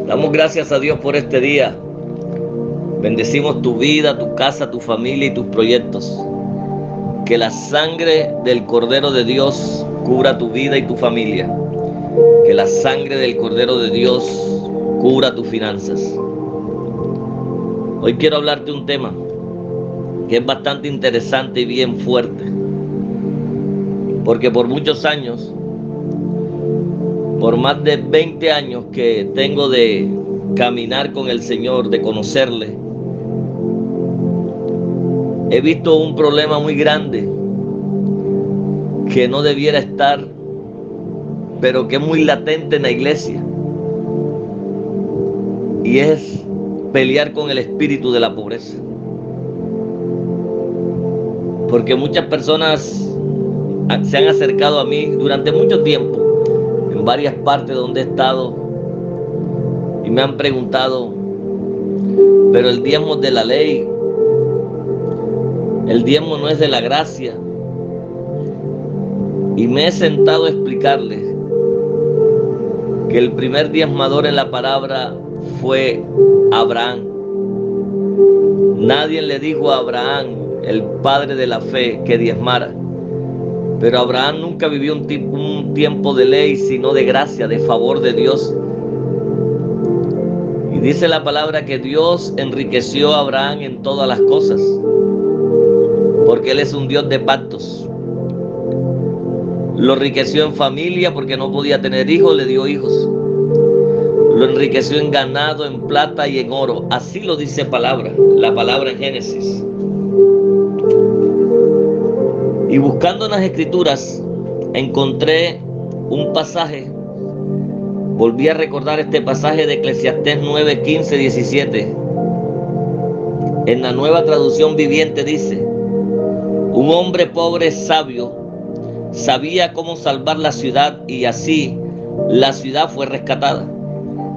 Damos gracias a Dios por este día. Bendecimos tu vida, tu casa, tu familia y tus proyectos. Que la sangre del Cordero de Dios cubra tu vida y tu familia. Que la sangre del Cordero de Dios cubra tus finanzas. Hoy quiero hablarte de un tema que es bastante interesante y bien fuerte. Porque por muchos años, por más de 20 años que tengo de caminar con el Señor, de conocerle, he visto un problema muy grande que no debiera estar, pero que es muy latente en la iglesia. Y es pelear con el espíritu de la pobreza. Porque muchas personas se han acercado a mí durante mucho tiempo, en varias partes donde he estado, y me han preguntado, pero el diezmo es de la ley, el diezmo no es de la gracia. Y me he sentado a explicarles que el primer diezmador en la palabra fue Abraham. Nadie le dijo a Abraham, el padre de la fe, que diezmara. Pero Abraham nunca vivió un tiempo de ley, sino de gracia, de favor de Dios. Y dice la palabra que Dios enriqueció a Abraham en todas las cosas, porque Él es un Dios de pactos. Lo enriqueció en familia porque no podía tener hijos, le dio hijos. Lo enriqueció en ganado, en plata y en oro. Así lo dice la palabra en Génesis. Y buscando en las escrituras encontré un pasaje. Volví a recordar este pasaje de Eclesiastés 9, 15, 17. En la Nueva Traducción Viviente dice: un hombre pobre sabio sabía cómo salvar la ciudad y así la ciudad fue rescatada.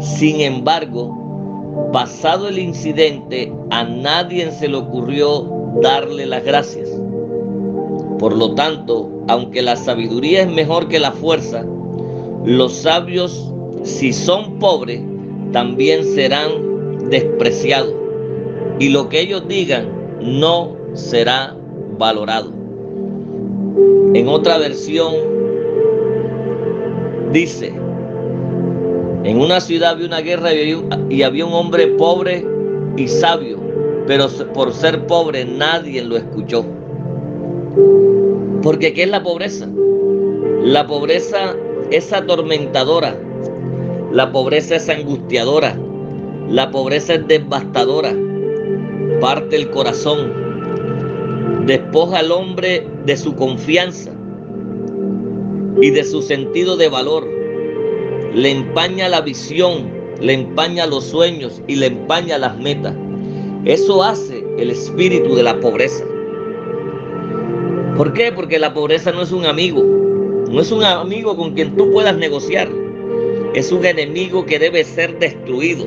Sin embargo, pasado el incidente, a nadie se le ocurrió darle las gracias. Por lo tanto, aunque la sabiduría es mejor que la fuerza, los sabios, si son pobres, también serán despreciados, y lo que ellos digan no será valorado. En otra versión dice: en una ciudad había una guerra y había un hombre pobre y sabio, pero por ser pobre nadie lo escuchó. Porque ¿qué es la pobreza? La pobreza es atormentadora, la pobreza es angustiadora, la pobreza es devastadora, parte el corazón, despoja al hombre de su confianza y de su sentido de valor, le empaña la visión, le empaña los sueños y le empaña las metas. Eso hace el espíritu de la pobreza. ¿Por qué? Porque la pobreza no es un amigo, no es un amigo con quien tú puedas negociar, es un enemigo que debe ser destruido,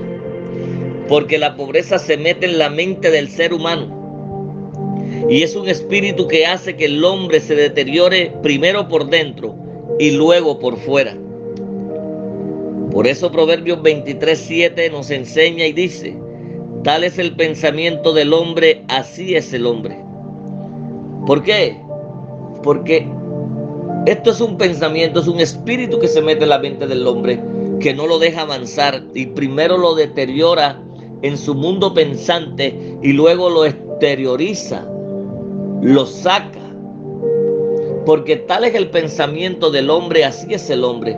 porque la pobreza se mete en la mente del ser humano y es un espíritu que hace que el hombre se deteriore primero por dentro y luego por fuera. Por eso Proverbios 23:7 nos enseña y dice: tal es el pensamiento del hombre, así es el hombre. ¿Por qué? Porque esto es un pensamiento, es un espíritu que se mete en la mente del hombre, que no lo deja avanzar y primero lo deteriora en su mundo pensante y luego lo exterioriza, lo saca. Porque tal es el pensamiento del hombre, así es el hombre.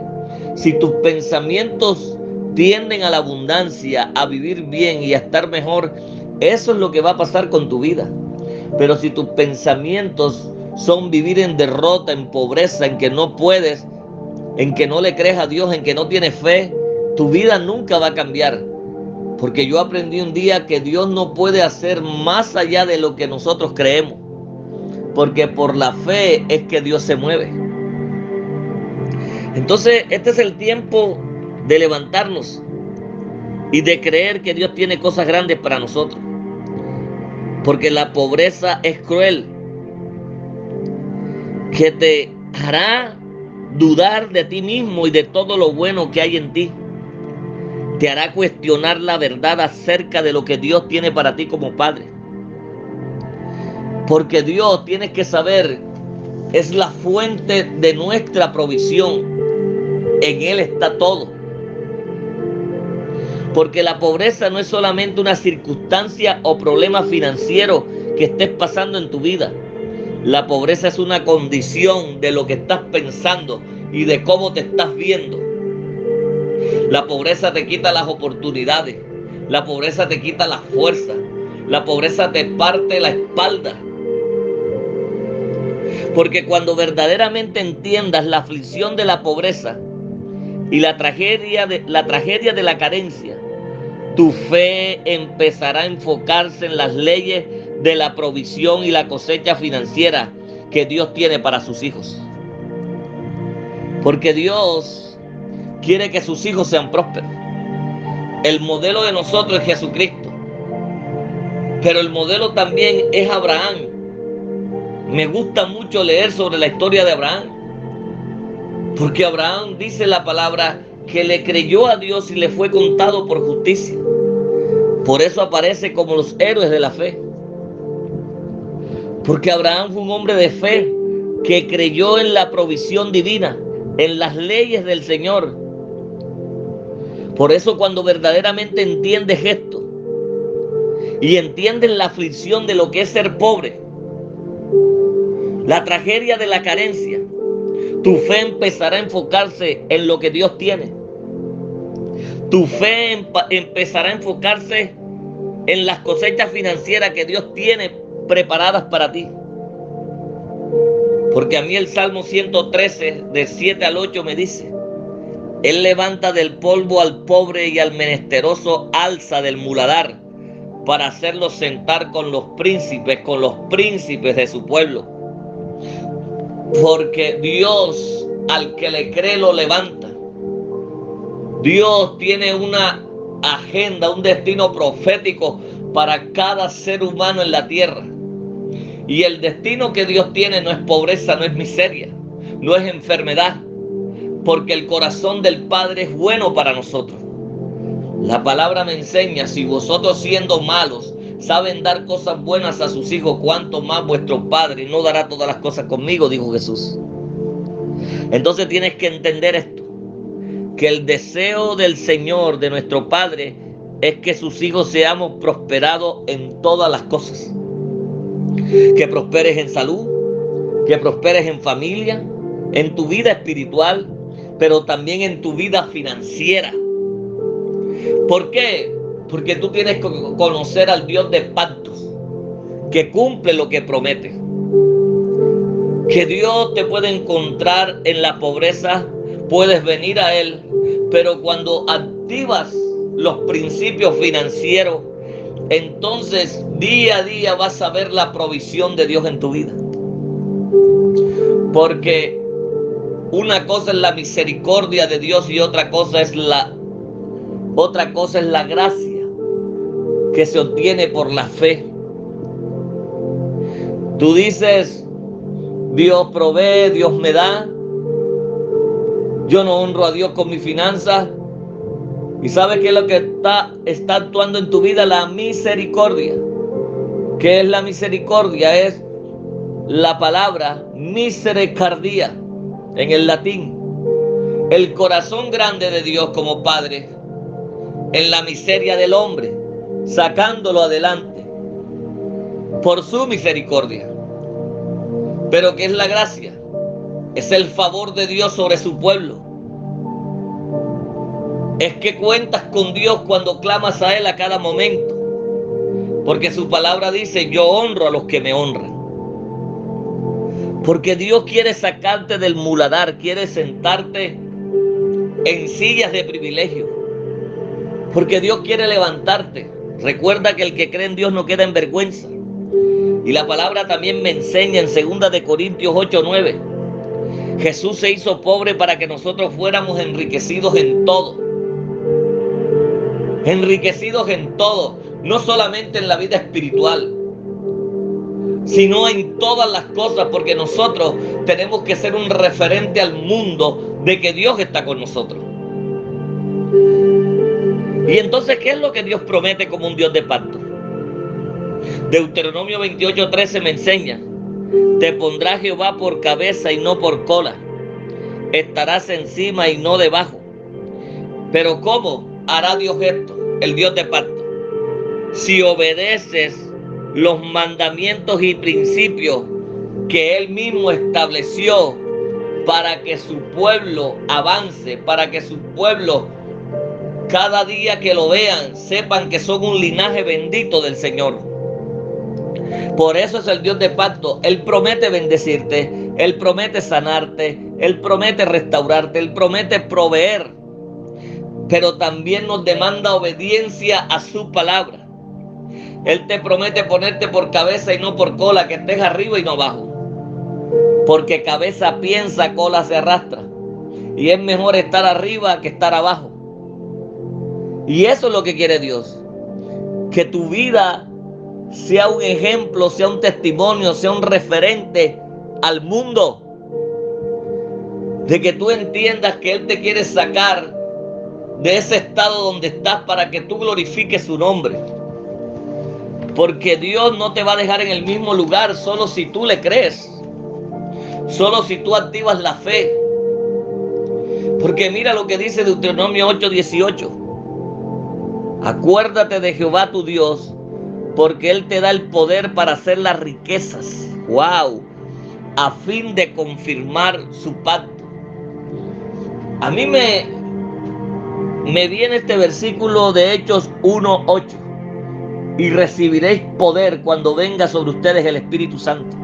Si tus pensamientos tienden a la abundancia, a vivir bien y a estar mejor, eso es lo que va a pasar con tu vida. Pero si tus pensamientos son vivir en derrota, en pobreza, en que no puedes, en que no le crees a Dios, en que no tienes fe, tu vida nunca va a cambiar. Porque yo aprendí un día que Dios no puede hacer más allá de lo que nosotros creemos. Porque por la fe es que Dios se mueve. Entonces, este es el tiempo de levantarnos y de creer que Dios tiene cosas grandes para nosotros. Porque la pobreza es cruel, que te hará dudar de ti mismo y de todo lo bueno que hay en ti. te hará cuestionar la verdad acerca de lo que Dios tiene para ti como padre. Porque Dios, tienes que saber, es la fuente de nuestra provisión. En Él está todo. Porque la pobreza no es solamente una circunstancia o problema financiero que estés pasando en tu vida. La pobreza es una condición de lo que estás pensando y de cómo te estás viendo. La pobreza te quita las oportunidades. La pobreza te quita la fuerza. La pobreza te parte la espalda. Porque cuando verdaderamente entiendas la aflicción de la pobreza y la tragedia de la carencia, tu fe empezará a enfocarse en las leyes de la provisión y la cosecha financiera que Dios tiene para sus hijos. Porque Dios quiere que sus hijos sean prósperos. El modelo de nosotros es Jesucristo, pero el modelo también es Abraham. Me gusta mucho leer sobre la historia de Abraham, porque Abraham, dice la palabra, que le creyó a Dios y le fue contado por justicia. Por eso aparece como los héroes de la fe. Porque Abraham fue un hombre de fe que creyó en la provisión divina, en las leyes del Señor. Por eso cuando verdaderamente entiendes esto y entiendes la aflicción de lo que es ser pobre, la tragedia de la carencia, tu fe empezará a enfocarse en lo que Dios tiene. Tu fe empezará a enfocarse en las cosechas financieras que Dios tiene preparadas para ti. Porque a mí el Salmo 113, de 7 al 8 me dice: Él levanta del polvo al pobre y al menesteroso alza del muladar para hacerlo sentar con los príncipes de su pueblo. Porque Dios al que le cree lo levanta. Dios tiene una agenda, un destino profético para cada ser humano en la tierra. Y el destino que Dios tiene no es pobreza, no es miseria, no es enfermedad, porque el corazón del Padre es bueno para nosotros. La palabra me enseña: si vosotros siendo malos saben dar cosas buenas a sus hijos, cuánto más vuestro Padre no dará todas las cosas conmigo, dijo Jesús. Entonces tienes que entender esto, que el deseo del Señor, de nuestro Padre, es que sus hijos seamos prosperados en todas las cosas. Que prosperes en salud, que prosperes en familia, en tu vida espiritual, pero también en tu vida financiera. ¿Por qué? Porque tú tienes que conocer al Dios de pactos, que cumple lo que promete. Que Dios te puede encontrar en la pobreza, puedes venir a Él, pero cuando activas los principios financieros, entonces día a día vas a ver la provisión de Dios en tu vida. Porque una cosa es la misericordia de Dios y otra cosa es la gracia que se obtiene por la fe. Tú dices: Dios provee, Dios me da. Yo no honro a Dios con mis finanzas. ¿Y sabes qué es lo que está actuando en tu vida? La misericordia. ¿Qué es la misericordia? Es la palabra misericordia en el latín. El corazón grande de Dios como Padre en la miseria del hombre, sacándolo adelante por su misericordia. Pero ¿qué es la gracia? Es el favor de Dios sobre su pueblo. Es que cuentas con Dios cuando clamas a Él a cada momento. Porque su palabra dice: yo honro a los que me honran. Porque Dios quiere sacarte del muladar, quiere sentarte en sillas de privilegio. Porque Dios quiere levantarte. Recuerda que el que cree en Dios no queda en vergüenza. Y la palabra también me enseña en 2 de Corintios 8:9. Jesús se hizo pobre para que nosotros fuéramos enriquecidos en todo. Enriquecidos en todo, no solamente en la vida espiritual, sino en todas las cosas, porque nosotros tenemos que ser un referente al mundo de que Dios está con nosotros. Y entonces, ¿qué es lo que Dios promete como un Dios de pacto? Deuteronomio 28:13 me enseña: te pondrá Jehová por cabeza y no por cola, estarás encima y no debajo. Pero ¿cómo hará Dios esto, el Dios de pacto? Si obedeces los mandamientos y principios que Él mismo estableció para que su pueblo avance, para que su pueblo, cada día que lo vean, sepan que son un linaje bendito del Señor. Por eso es el Dios de pacto. Él promete bendecirte, Él promete sanarte, Él promete restaurarte, Él promete proveer, pero también nos demanda obediencia a su palabra. Él te promete ponerte por cabeza y no por cola, que estés arriba y no abajo, porque cabeza piensa, cola se arrastra, y es mejor estar arriba que estar abajo. Y eso es lo que quiere Dios, que tu vida sea un ejemplo, sea un testimonio, sea un referente al mundo, de que tú entiendas que Él te quiere sacar de ese estado donde estás para que tú glorifiques su nombre. Porque Dios no te va a dejar en el mismo lugar solo si tú le crees, solo si tú activas la fe. Porque mira lo que dice Deuteronomio 8:18: acuérdate de Jehová tu Dios, porque Él te da el poder para hacer las riquezas, a fin de confirmar su pacto. A mí me viene este versículo de Hechos 1:8: y recibiréis poder cuando venga sobre ustedes el Espíritu Santo.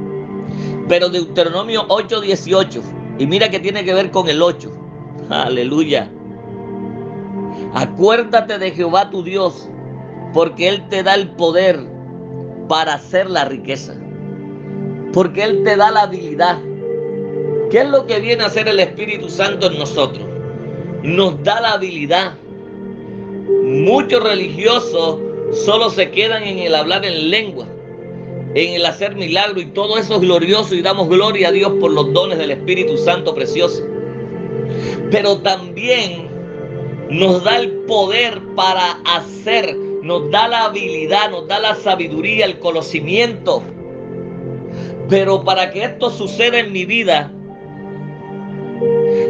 Pero Deuteronomio 8:18, y mira que tiene que ver con el 8. Aleluya. Acuérdate de Jehová tu Dios, porque Él te da el poder para hacer la riqueza, porque Él te da la habilidad. ¿Qué es lo que viene a hacer el Espíritu Santo en nosotros? Nos da la habilidad. Muchos religiosos solo se quedan en el hablar en lengua, en el hacer milagros, y todo eso es glorioso, y damos gloria a Dios por los dones del Espíritu Santo precioso. Pero también nos da el poder para hacer, nos da la habilidad, nos da la sabiduría, el conocimiento. Pero para que esto suceda en mi vida,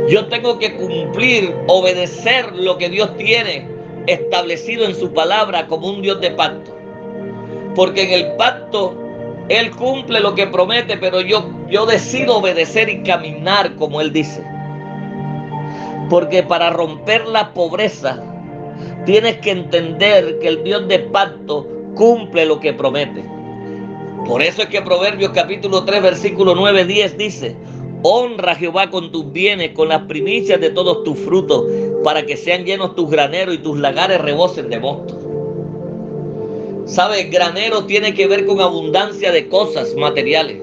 yo tengo que cumplir, obedecer lo que Dios tiene establecido en su palabra como un Dios de pacto. Porque en el pacto Él cumple lo que promete, pero yo decido obedecer y caminar como Él dice. Porque para romper la pobreza tienes que entender que el Dios de pacto cumple lo que promete. Por eso es que Proverbios capítulo 3 versículo 9-10 dice: honra a Jehová con tus bienes, con las primicias de todos tus frutos, para que sean llenos tus graneros y tus lagares rebosen de mosto. ¿Sabes? Granero tiene que ver con abundancia de cosas materiales,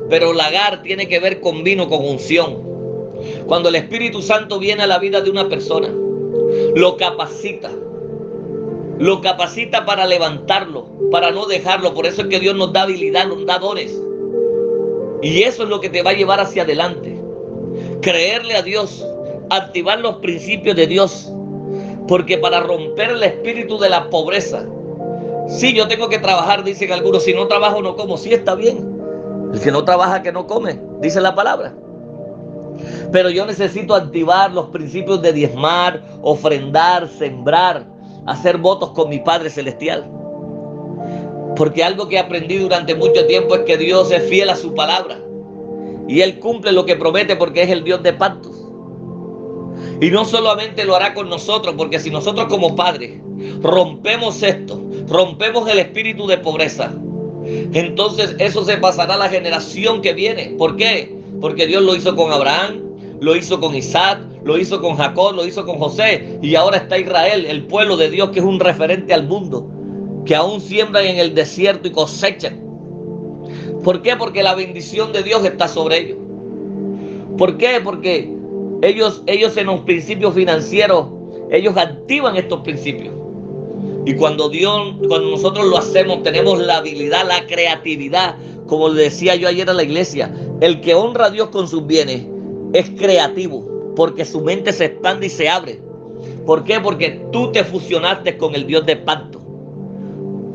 pero lagar tiene que ver con vino, con unción. Cuando el Espíritu Santo viene a la vida de una persona, lo capacita para levantarlo, para no dejarlo. Por eso es que Dios nos da habilidad, nos da dones. Y eso es lo que te va a llevar hacia adelante. Creerle a Dios, activar los principios de Dios. Porque para romper el espíritu de la pobreza, sí, yo tengo que trabajar, dicen algunos. Si no trabajo no como. Sí, está bien. El que no trabaja que no come, dice la palabra. Pero yo necesito activar los principios de diezmar, ofrendar, sembrar, hacer votos con mi Padre Celestial. Porque algo que he aprendido durante mucho tiempo es que Dios es fiel a su palabra. Y Él cumple lo que promete porque es el Dios de pactos. Y no solamente lo hará con nosotros, porque si nosotros como padres rompemos esto, rompemos el espíritu de pobreza, entonces eso se pasará a la generación que viene. ¿Por qué? Porque Dios lo hizo con Abraham, lo hizo con Isaac, lo hizo con Jacob, lo hizo con José, y ahora está Israel, el pueblo de Dios, que es un referente al mundo, que aún siembran en el desierto y cosechan. ¿Por qué? Porque la bendición de Dios está sobre ellos. ¿Por qué? Porque ellos en los principios financieros, ellos activan estos principios. Y cuando nosotros lo hacemos, tenemos la habilidad, la creatividad. Como le decía yo ayer a la iglesia, el que honra a Dios con sus bienes es creativo, porque su mente se expande y se abre. ¿Por qué? Porque tú te fusionaste con el Dios de pacto.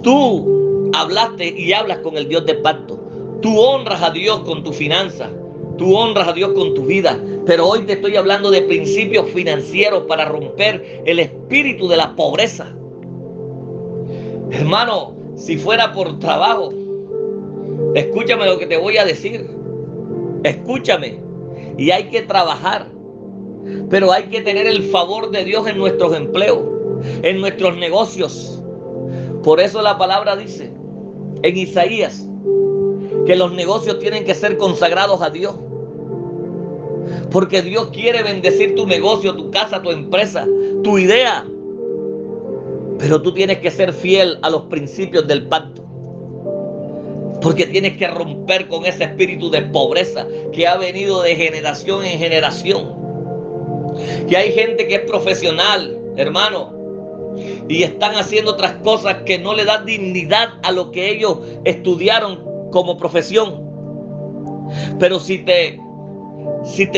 Tú hablaste y hablas con el Dios de pacto. Tú honras a Dios con tu finanza. Tú honras a Dios con tu vida. Pero hoy te estoy hablando de principios financieros para romper el espíritu de la pobreza. Hermano, si fuera por trabajo, escúchame lo que te voy a decir. Escúchame. Y hay que trabajar. Pero hay que tener el favor de Dios en nuestros empleos, en nuestros negocios. Por eso la palabra dice en Isaías que los negocios tienen que ser consagrados a Dios. Porque Dios quiere bendecir tu negocio, tu casa, tu empresa, tu idea. Pero tú tienes que ser fiel a los principios del pacto. Porque tienes que romper con ese espíritu de pobreza que ha venido de generación en generación. Que hay gente que es profesional, hermano, y están haciendo otras cosas que no le dan dignidad a lo que ellos estudiaron como profesión. Pero si te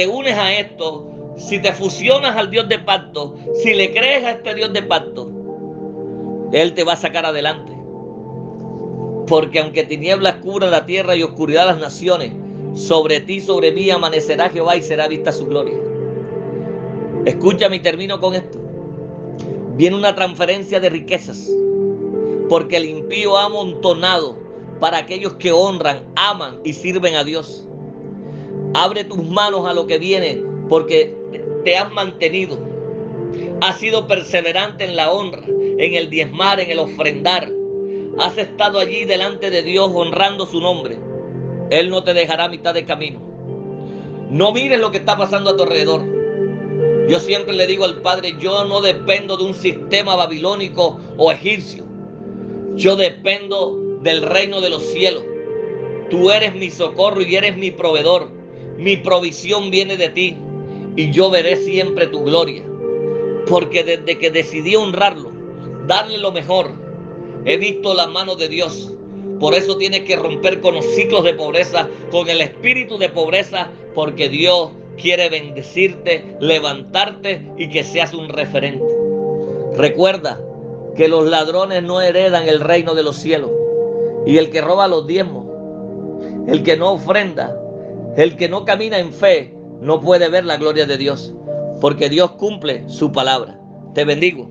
unes a esto, si te fusionas al Dios de pacto, si le crees a este Dios de pacto, Él te va a sacar adelante. Porque aunque tinieblas cubran la tierra y oscuridad las naciones, sobre ti, sobre mí amanecerá Jehová y será vista su gloria. Escúchame y termino con esto. Viene una transferencia de riquezas, porque el impío ha amontonado para aquellos que honran, aman y sirven a Dios. Abre tus manos a lo que viene, porque te has mantenido. Has sido perseverante en la honra, en el diezmar, en el ofrendar. Has estado allí delante de Dios honrando su nombre. Él no te dejará a mitad de camino. No mires lo que está pasando a tu alrededor. Yo siempre le digo al Padre, yo no dependo de un sistema babilónico o egipcio. Yo dependo del reino de los cielos. Tú eres mi socorro y eres mi proveedor. Mi provisión viene de ti y yo veré siempre tu gloria. Porque desde que decidí honrarlo, darle lo mejor, he visto la mano de Dios. Por eso tienes que romper con los ciclos de pobreza, con el espíritu de pobreza, porque Dios quiere bendecirte, levantarte y que seas un referente. Recuerda que los ladrones no heredan el reino de los cielos. Y el que roba los diezmos, el que no ofrenda, el que no camina en fe, no puede ver la gloria de Dios. Porque Dios cumple su palabra. Te bendigo.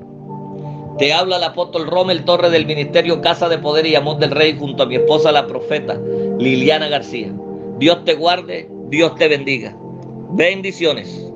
Te habla el apóstol Rommel Torres del Ministerio Casa de Poder y Amor del Rey junto a mi esposa la profeta Liliana García. Dios te guarde, Dios te bendiga. Bendiciones.